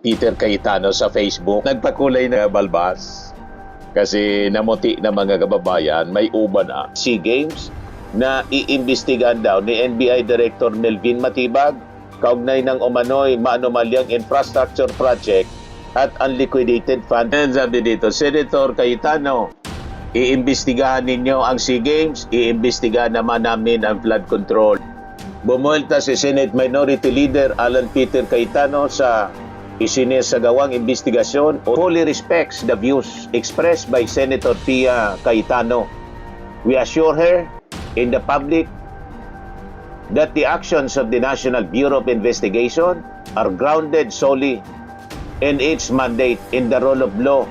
Peter Cayetano sa Facebook. Nagpakulay na balbas. Kasi namuti na mga kababayan, may uban na SEA Games na iimbestigahan daw ni NBI Director Melvin Matibag kaugnay ng umano'y maanomalyang infrastructure project at unliquidated fund. And sabi dito, Senator Cayetano, iimbestigahan ninyo ang SEA Games, iimbestigahan naman namin ang flood control. Bumuelta si Senate Minority Leader Alan Peter Cayetano sa isinesagawang investigasyon. Fully respects the views expressed by Senator Pia Cayetano. We assure her in the public that the actions of the National Bureau of Investigation are grounded solely in its mandate in the rule of law.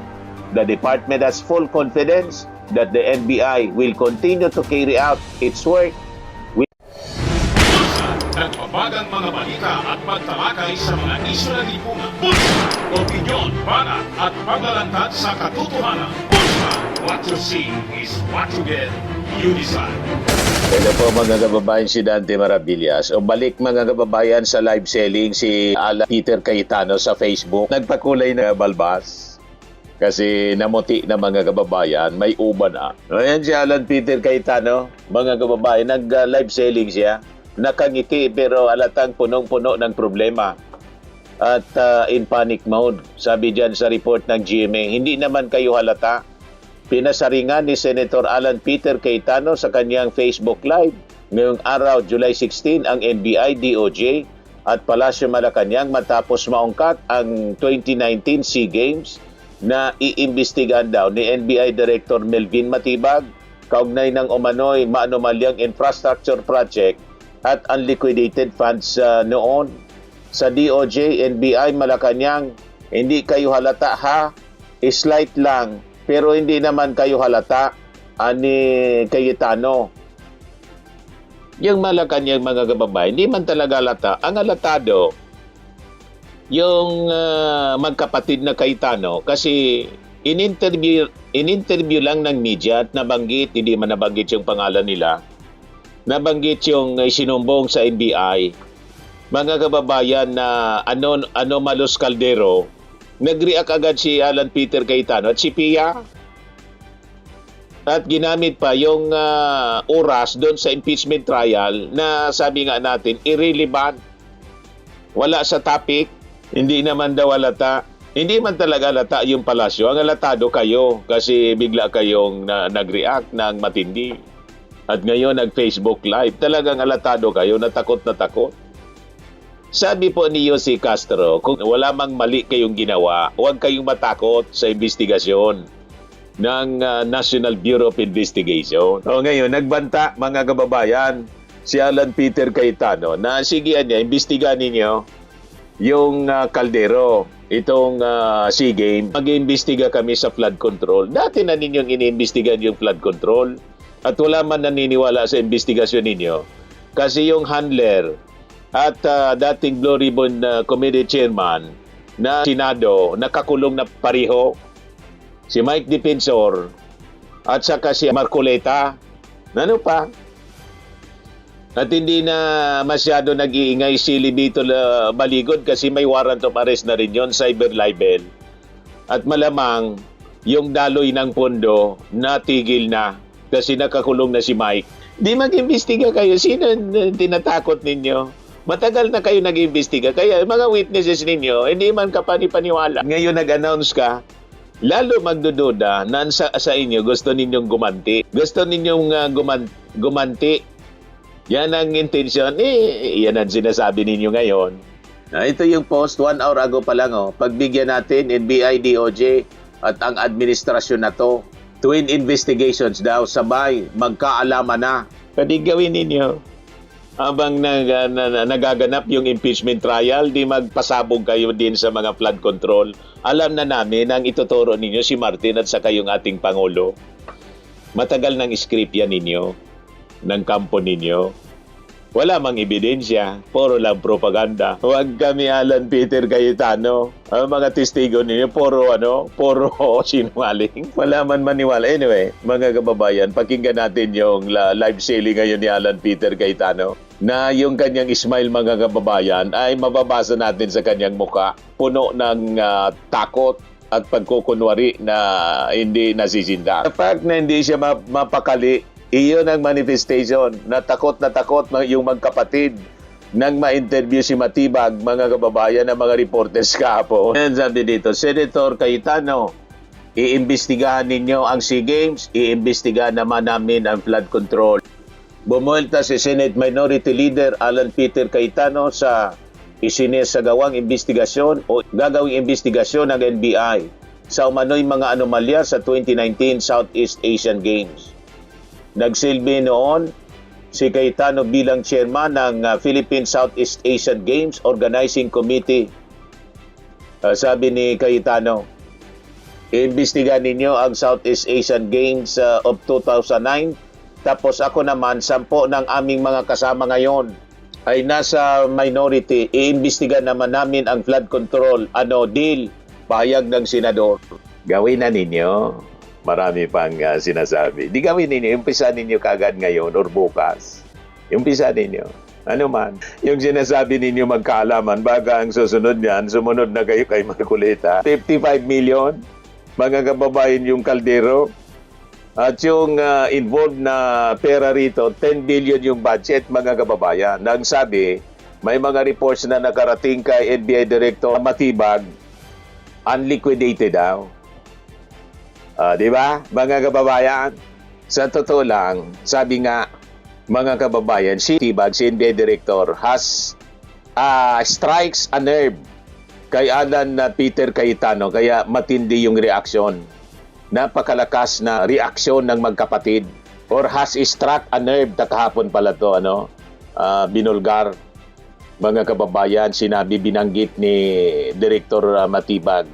The department has full confidence that the NBI will continue to carry out its work. Nagbabagang mga balita at pagtalakay sa mga isyu ng lipunan. Bulsa, opinyon, banat at paglalantad sa katotohanan. Bulsa, what you see is what you get. You decide. Hello po mga kababayan, si Dante Maravillas. O balik mga kababayan sa live selling si Alan Peter Cayetano sa Facebook. Nagpakulay na balbas. Kasi namuti na mga kababayan, may uban na. Ayan si Alan Peter Cayetano, mga kababayan, nag-live selling siya. Nakangiti pero alatang punong-puno ng problema at in panic mode. Sabi dyan sa report ng GMA, hindi naman kayo halata. Pinasaringan ni Senator Alan Peter Cayetano sa kanyang Facebook Live ngayong araw, July 16, ang NBI, DOJ at Palasyo Malacanang matapos maungkat ang 2019 SEA Games na iimbestigahan daw ni NBI Director Melvin Matibag kaugnay ng umano'y maanomalyang infrastructure project at unliquidated funds noon. Sa DOJ, NBI, Malacanang, hindi kayo halata ha? Slight lang, pero hindi naman kayo halata ani Cayetano. Yung Malacanang mga kababayan, hindi man talaga halata. Ang halatado, yung magkapatid na Cayetano, kasi in-interview lang ng media at nabanggit, hindi man nabanggit yung pangalan nila, nabanggit yung sinumbong sa NBI, mga kababayan na Anomalous Caldero, nag-react agad si Alan Peter Cayetano at si Pia. At ginamit pa yung oras doon sa impeachment trial na sabi nga natin, irrelevant. Wala sa topic, hindi naman daw halata. Hindi man talaga halata yung palasyo. Ang halatado kayo kasi bigla kayong nag-react ng matindi. At ngayon nag-Facebook Live, talagang alatado kayo, natakot na takot. Sabi po ni Jose Castro, kung wala mang mali kayong ginawa, huwag kayong matakot sa investigasyon ng National Bureau of Investigation. O ngayon, nagbanta mga kababayan, si Alan Peter Cayetano na sige niya, imbestigahan ninyo yung Caldero, itong SEA Games. Mag-iimbestiga kami sa flood control. Dati na ninyong iniimbestigahan yung flood control. At wala man naniniwala sa investigasyon ninyo. Kasi yung handler at dating Blue Ribbon Committee Chairman na Senado, nakakulong na pareho. Si Mike Defensor at saka si Marcoleta. Ano pa? At hindi na masyado nag-iingay si Libito Baligod kasi may warrant of arrest na rin yun, cyber libel. At malamang yung daloy ng pondo natigil na. Kasi nakakulong na si Mike. Di mag-imbestiga kayo. Sino tinatakot ninyo? Matagal na kayo nag-imbestiga. Kaya mga witnesses ninyo, hindi man kapani-paniwala. Ngayon nag-announce ka, lalo magdududa na sa inyo gusto ninyong gumanti. Gusto ninyong gumanti. Yan ang intention. Yan ang sinasabi ninyo ngayon. Ito yung post 1 hour ago pa lang. Pagbigyan natin NBI, DOJ at ang administrasyon na to. Twin investigations daw, sabay, magkaalaman na. Pwede gawin ninyo. Habang nagaganap yung impeachment trial, di magpasabog kayo din sa mga flood control. Alam na namin ang ituturo ninyo si Martin at saka yung ating Pangulo. Matagal ng script yan ninyo, ng kampo ninyo. Wala mang ebidensya, puro lang propaganda. Huwag kami Alan Peter Cayetano. Ang mga testigo ninyo, puro sinungaling. Wala man maniwala. Anyway, mga kababayan, pakinggan natin yung live selling ngayon ni Alan Peter Cayetano. na yung kanyang smile, mga kababayan, ay mababasa natin sa kanyang muka. Puno ng takot at pagkukunwari na hindi nasisindak. The fact na hindi siya mapakali, iyon ang manifestation na takot yung magkapatid nang ma-interview si Matibag, mga kababayan, ng mga reporters kahapon. And sabi dito, Senator Cayetano, iimbestigahan ninyo ang SEA Games, iimbestigahan naman namin ang flood control. Bumuelta si Senate Minority Leader Alan Peter Cayetano sa isinesagawang investigasyon o gagawing investigasyon ng NBI sa umano'y mga anomalya sa 2019 Southeast Asian Games. Nagsilbi noon si Cayetano bilang chairman ng Philippine Southeast Asian Games Organizing Committee. Sabi ni Cayetano, iimbestigahan ninyo ang Southeast Asian Games of 2009. Tapos ako naman, 10 ng aming mga kasama ngayon ay nasa minority. Iimbestigahan naman namin ang flood control. Deal? Pahayag ng senador. Gawin na ninyo. Marami pang sinasabi. Di gawin ninyo. Umpisa ninyo kagad ngayon or bukas. Umpisa ninyo. Ano man. Yung sinasabi ninyo magkaalaman, baga ang susunod niyan, sumunod na kayo kay Marcoleta. 55 million, mga kababayan, yung kaldero. At yung involved na pera rito, 10 billion yung budget, mga kababayan. Nang sabi, may mga reports na nakarating kay NBI Director Matibag, unliquidated daw. Di ba, mga kababayan? Sa totoo lang, sabi nga, mga kababayan, si Matibag, si NBI Director, has strikes a nerve kay Alan Peter Cayetano, kaya matindi yung reaksyon. Napakalakas na reaksyon ng magkapatid or has struck a nerve. Kahapon pala to, binulgar, mga kababayan, sinabi, binanggit ni Director Matibag.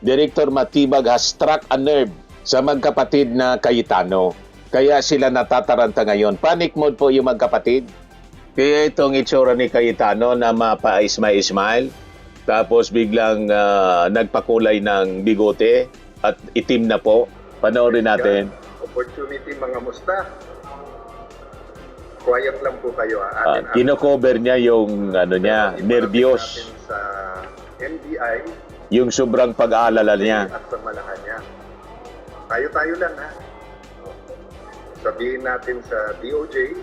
Director Matibag has struck a nerve sa magkapatid na Cayetano. Kaya sila natataranta ngayon. Panic mode po yung magkapatid. Kaya itong itsura ni Cayetano na mapa-smile, tapos biglang nagpakulay ng bigote at itim na po. Panoorin natin. Opportunity, mga musta. Quiet lang po kayo. Kino-cover niya yung nervyos. Sa NBI. Yung sobrang pag-aalala niya. At sa Malacanang. Tayo-tayo lang, ha. Sabihin natin sa DOJ,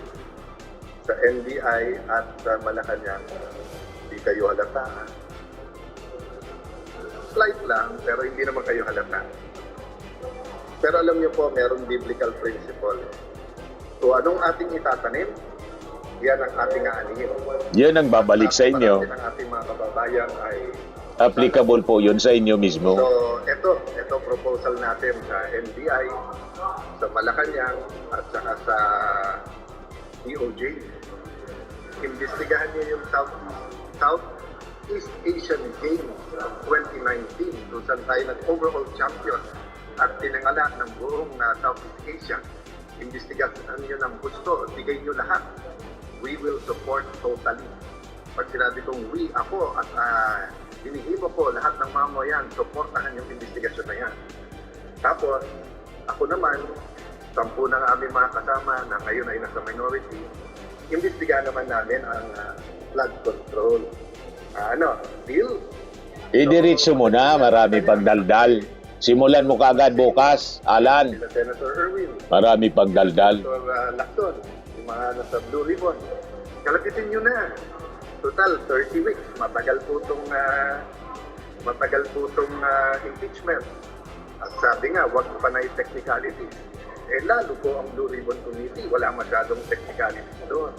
sa NBI at sa Malacanang, hindi kayo halata, ha. Slight lang, pero hindi naman kayo halata. Pero alam niyo po, merong biblical principle. So anong ating itatanim, yan ang ating aanihin. Yan ang babalik sa inyo. Ang ating mga kababayan ay applicable po yun sa inyo mismo. So ito proposal natin sa NBI, sa Malacanang, at saka sa DOJ. Imbestigahan niyo yung Southeast Asian Games of 2019 kung saan tayo nag-overall champion at tinangalan ng buong Southeast Asia. Imbestigahan nyo ng gusto, bigay nyo lahat. We will support totally. Pag sinabi kong we, ako, at hinihipo po lahat ng mamayan, supportahan yung investigasyon na yan. Tapos, ako naman, 10 ng aming mga kasama na ngayon ay nasa minority, imbestigahan naman namin ang flood control. Deal? Idiretso mo na, marami pang daldal. Simulan mo kaagad bukas, Alan. Sila Senator Erwin. Marami pang daldal. Senator Lacton, yung mga nasa Blue Ribbon. Kalapitin nyo na. Total, 30 weeks. Matagal po itong impeachment. At sabi nga, wag pa na yung technicalities. Lalo po ang Blue Ribbon Committee, wala masyadong technicalities doon.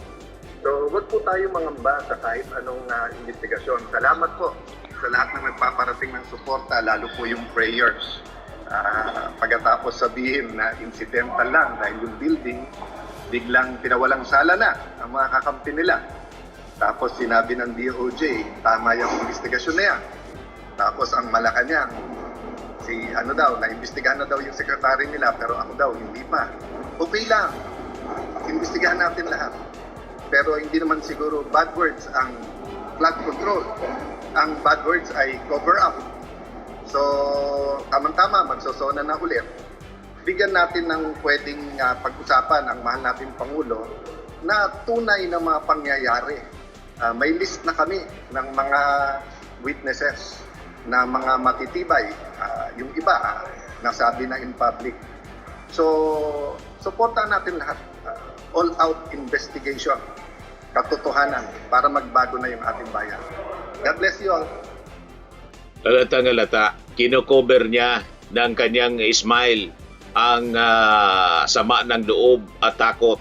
So, wag po tayo mangamba sa kahit anong investigasyon. Salamat po sa lahat ng nagpaparating ng suporta, lalo po yung prayers. Pagkatapos sabihin na incidental lang dahil yung building, biglang pinawalang sala na ang mga kakampi nila. Tapos sinabi ng DOJ, tama yung investigasyon na yan. Tapos ang Malacanang, na-imbestigahan na daw yung sekretary nila, pero ako daw, hindi pa. Okay lang, imbestigahan natin lahat. Pero hindi naman siguro bad words ang flood control. Ang bad words ay cover up. So, tamang-tama, magsosona na ulit. Bigyan natin ng pwedeng pag-usapan ang mahal nating Pangulo na tunay na mga pangyayari. May list na kami ng mga witnesses na mga matitibay. Yung iba, nasabi na in public. So, supportan natin lahat. All-out investigation, katotohanan, para magbago na yung ating bayan. God bless you all. Halata, kinocover niya ng kanyang smile ang sama ng loob at takot.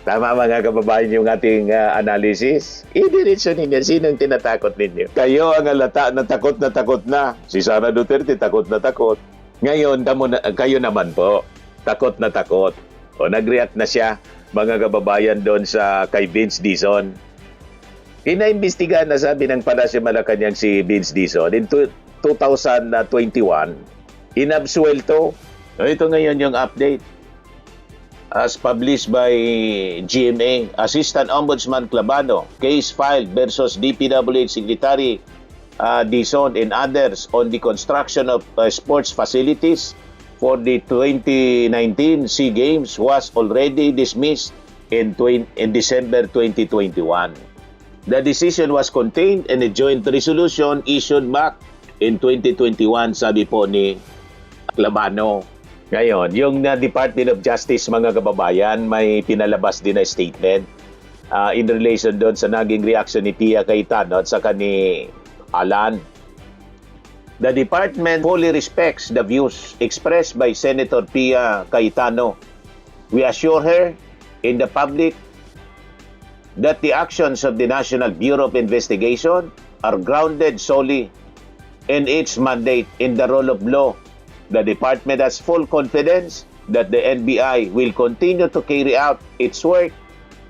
Tama mga kababayan yung ating analysis. Idiretso ninyo, sinong tinatakot ninyo? Kayo ang halata na takot na. Si Sara Duterte takot na takot. Ngayon, kayo naman po, takot na takot. O nag-react na siya, mga kababayan doon sa kay Vince Dizon. Inaimbestigahan na sabi ng Palasyo Malacanang si Vince Dizon in 2021. Inabsuelto. Ito ngayon yung update. As published by GMA, Assistant Ombudsman Clabano, case filed versus DPWH Secretary Dizon and others on the construction of sports facilities for the 2019 SEA Games was already dismissed in December 2021. The decision was contained in a joint resolution issued back in 2021, sabi po ni Clabano. Ngayon, yung Department of Justice, mga kababayan, may pinalabas din na statement in relation doon sa naging reaction ni Pia Cayetano at saka ni Alan. The department fully respects the views expressed by Senator Pia Cayetano. We assure her in the public that the actions of the National Bureau of Investigation are grounded solely in its mandate in the rule of law. The department has full confidence that the NBI will continue to carry out its work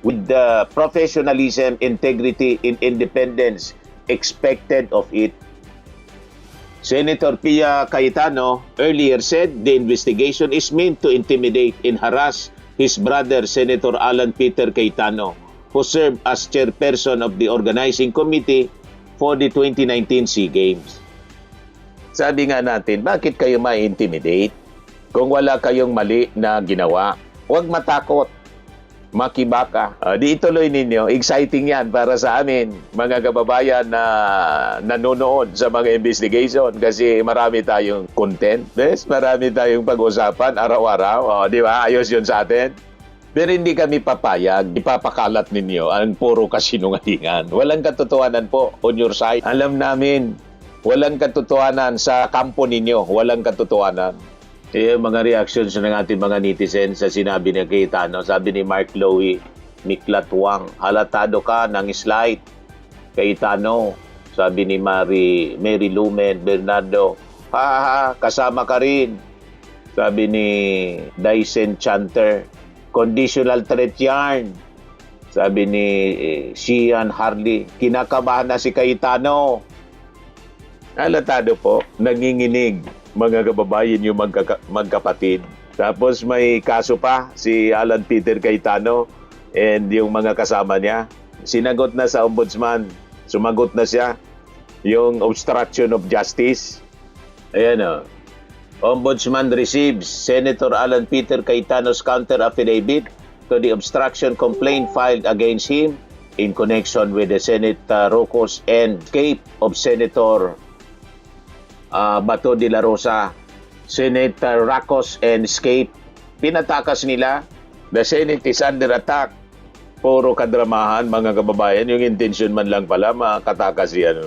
with the professionalism, integrity, and independence expected of it. Senator Pia Cayetano earlier said the investigation is meant to intimidate and harass his brother, Senator Alan Peter Cayetano, who served as chairperson of the organizing committee for the 2019 SEA Games. Sabi nga natin, bakit kayo ma-intimidate? Kung wala kayong mali na ginawa, huwag matakot. Makibaka. Di ituloy ninyo. Exciting yan para sa amin, mga kababayan na nanonood sa mga investigation kasi marami tayong content. Yes? Marami tayong pag-usapan araw-araw. Di ba? Ayos yun sa atin. Pero hindi kami papayag. Ipapakalat ninyo ang puro kasinungalingan. Walang katotohanan po on your side. Alam namin, walang katotohanan sa kampo ninyo. Walang katotohanan. Mga reactions ng ating mga netizen sa sinabi ni Cayetano. Sabi ni Mark Lowy, Miklatwang, halatado ka ng slight. Cayetano, sabi ni Mary Lumen Bernardo, kasama ka rin. Sabi ni Dyson Chanter, conditional threat yarn. Sabi ni Sian Harley, kinakabahan na si Cayetano. Halatado po, nanginginig mga kababayan yung magkapatid. Tapos may kaso pa si Alan Peter Cayetano and yung mga kasama niya. Sinagot na sa ombudsman. Sumagot na siya. Yung obstruction of justice. Ayan o. Ombudsman receives Senator Alan Peter Cayetano's counter affidavit to the obstruction complaint filed against him in connection with the Senate raucous and escape of Senator Bato de la Rosa. Senator Racos and escape. Pinatakas nila. The Senate is under attack. Puro kadramahan, mga kababayan. Yung intention man lang pala, makatakas yan.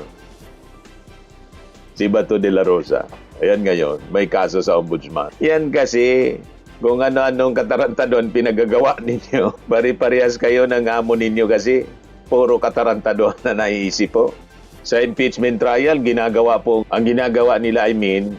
Si Bato de la Rosa. Ayan ngayon, may kaso sa ombudsman. Yan kasi, kung ano-anong katarantadon pinagagawa ninyo. Pari-parehas kayo ng amo ninyo kasi. Puro katarantadon na naiisip po. Sa impeachment trial, ang ginagawa nila,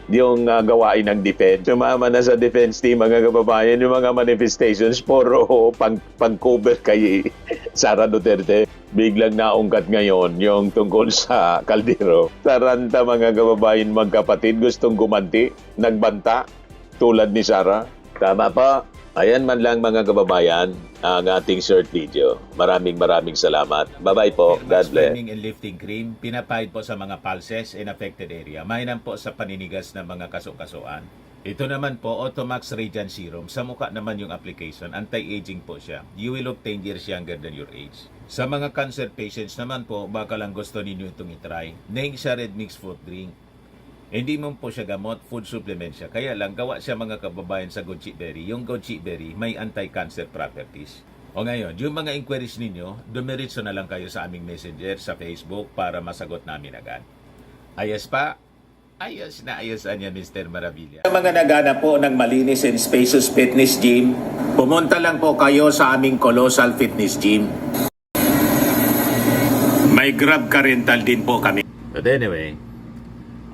yung gawain ng defense. Sumama na sa defense team, mga kababayan, yung mga manifestations, puro pang-cover kay Sara Duterte. Biglang naungkat ngayon yung tungkol sa Caldero. Taranta, mga kababayan, magkapatid, gustong gumanti, nagbanta, tulad ni Sara. Tama pa. Ayan man lang, mga kababayan, ang ating short video. Maraming salamat. Bye-bye po. God bless. Swimming and lifting cream, pinapahid po sa mga pulses in affected area. Mainam po sa paninigas ng mga kaso-kasuan. Ito naman po, Automax Radiant Serum. Sa mukha naman yung application. Anti-aging po siya. You will look 10 years younger than your age. Sa mga cancer patients naman po, baka lang gusto ninyo itong itry. Neng siya red mixed fruit drink. Hindi mo po siya gamot, food supplement siya. Kaya lang, gawa siya mga kababayan sa goji berry. Yung goji berry, may anti-cancer properties. O ngayon, yung mga inquiries ninyo, dumiritso na lang kayo sa aming messenger sa Facebook para masagot namin agad. Ayos pa? Ayos na ayos niya, Mr. Maravilla. Sa mga naghanap po ng malinis and spacious fitness gym, pumunta lang po kayo sa aming Colossal Fitness Gym. May Grab car rental din po kami. But anyway,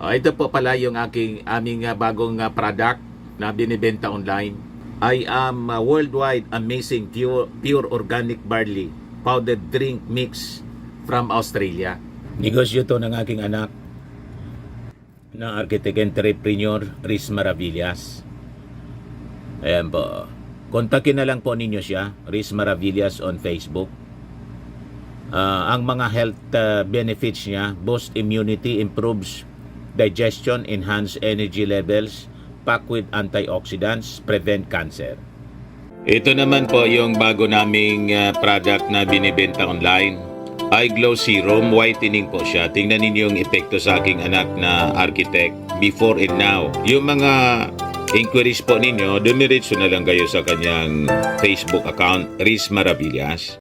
ito po pala yung aming bagong product na binibenta online. I am worldwide amazing pure organic barley powdered drink mix from Australia. Negosyo to ng aking anak na architect entrepreneur Riz Maravillas. Ayan po. Kontakin na lang po ninyo siya, Riz Maravillas on Facebook. Ang mga health benefits niya, boost immunity, improves digestion, enhance energy levels, pack with antioxidants, prevent cancer. Ito naman po yung bago naming product na binibenta online. Eye Glow Serum, whitening po siya. Tingnan ninyo yung epekto sa aking anak na architect before and now. Yung mga inquiries po ninyo, dumiretso na lang kayo sa kanyang Facebook account, Riz Maravillas.